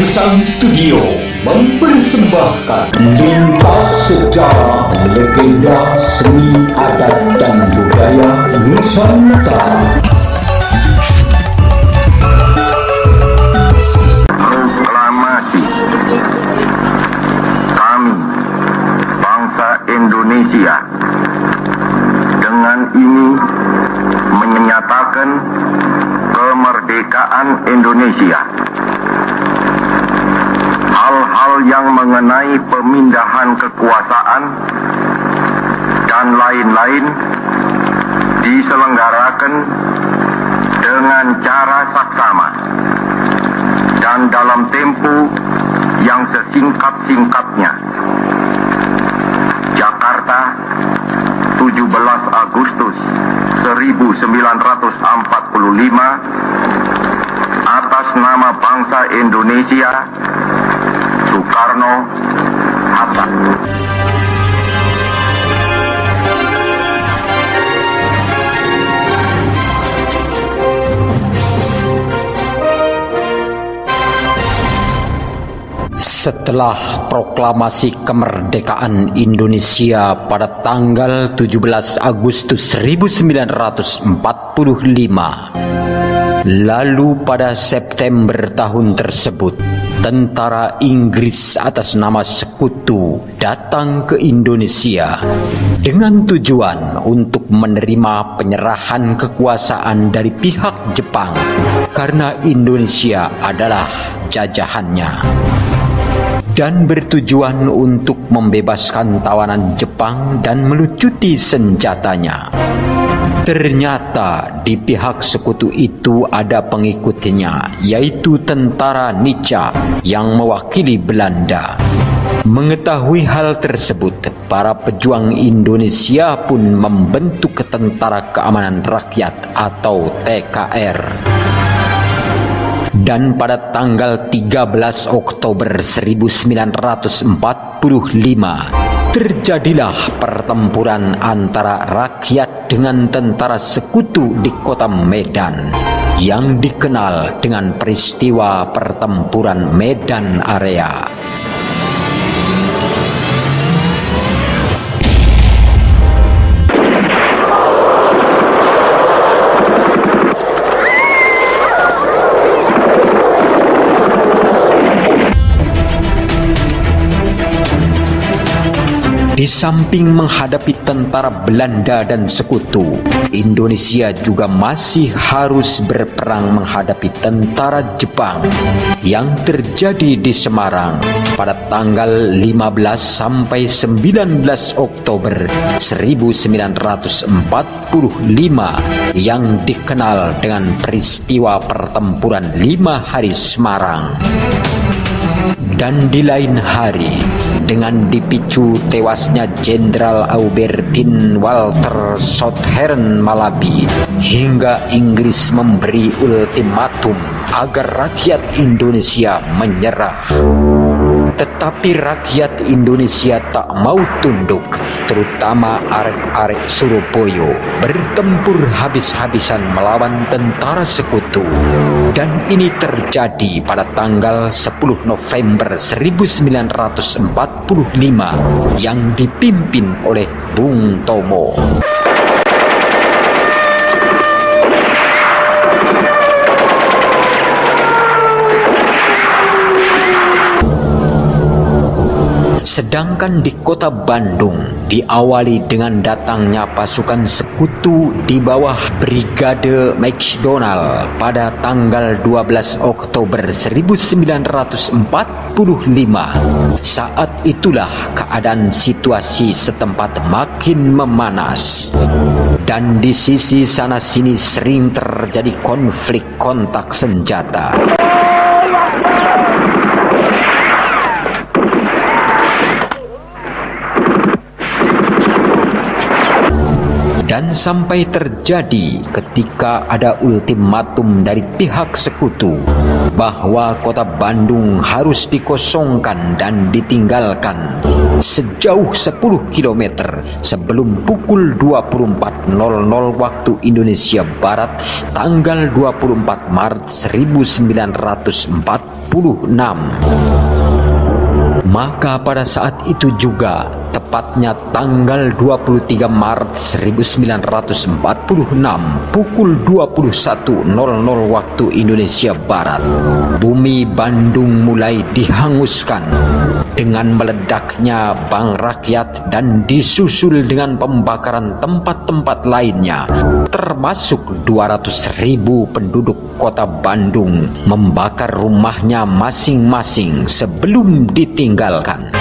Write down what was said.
Gersang Studio mempersembahkan lintas sejarah legenda seni adat dan budaya Nusantara. Proklamasi kami, bangsa Indonesia, dengan ini menyatakan kemerdekaan Indonesia. Hal-hal yang mengenai pemindahan kekuasaan dan lain-lain diselenggarakan dengan cara saksama dan dalam tempo yang sesingkat-singkatnya. Jakarta, 17 Agustus 1945, atas nama bangsa Indonesia, Soekarno-Hatta. Setelah proklamasi kemerdekaan Indonesia pada tanggal 17 Agustus 1945, lalu pada September tahun tersebut, tentara Inggris atas nama Sekutu datang ke Indonesia dengan tujuan untuk menerima penyerahan kekuasaan dari pihak Jepang karena Indonesia adalah jajahannya, dan bertujuan untuk membebaskan tawanan Jepang dan melucuti senjatanya. Ternyata di pihak Sekutu itu ada pengikutnya, yaitu tentara Nica yang mewakili Belanda. Mengetahui hal tersebut, para pejuang Indonesia pun membentuk Tentara Keamanan Rakyat atau TKR. Dan pada tanggal 13 Oktober 1945, terjadilah pertempuran antara rakyat dengan tentara Sekutu di kota Medan, yang dikenal dengan peristiwa pertempuran Medan Area. Di samping menghadapi tentara Belanda dan Sekutu, Indonesia juga masih harus berperang menghadapi tentara Jepang yang terjadi di Semarang pada tanggal 15 sampai 19 Oktober 1945 yang dikenal dengan peristiwa pertempuran 5 hari Semarang. Dan di lain hari, dengan dipicu tewasnya Jenderal Aubertin Walter Southern Malabi, hingga Inggris memberi ultimatum agar rakyat Indonesia menyerah. Tetapi rakyat Indonesia tak mau tunduk, terutama arek-arek Surabaya bertempur habis-habisan melawan tentara Sekutu. Dan ini terjadi pada tanggal 10 November 1945 yang dipimpin oleh Bung Tomo. Sedangkan di kota Bandung diawali dengan datangnya pasukan Sekutu di bawah Brigade McDonald pada tanggal 12 Oktober 1945. Saat itulah keadaan situasi setempat makin memanas, dan di sisi sana-sini sering terjadi konflik kontak senjata. Dan sampai terjadi ketika ada ultimatum dari pihak Sekutu bahwa kota Bandung harus dikosongkan dan ditinggalkan sejauh 10 km sebelum pukul 24.00 waktu Indonesia Barat tanggal 24 Maret 1945. Maka pada saat itu juga, tepatnya tanggal 23 Maret 1946 pukul 21.00 waktu Indonesia Barat, bumi Bandung mulai dihanguskan dengan meledaknya Bank Rakyat dan disusul dengan pembakaran tempat-tempat lainnya, termasuk 200.000 penduduk kota Bandung membakar rumahnya masing-masing sebelum ditinggalkan.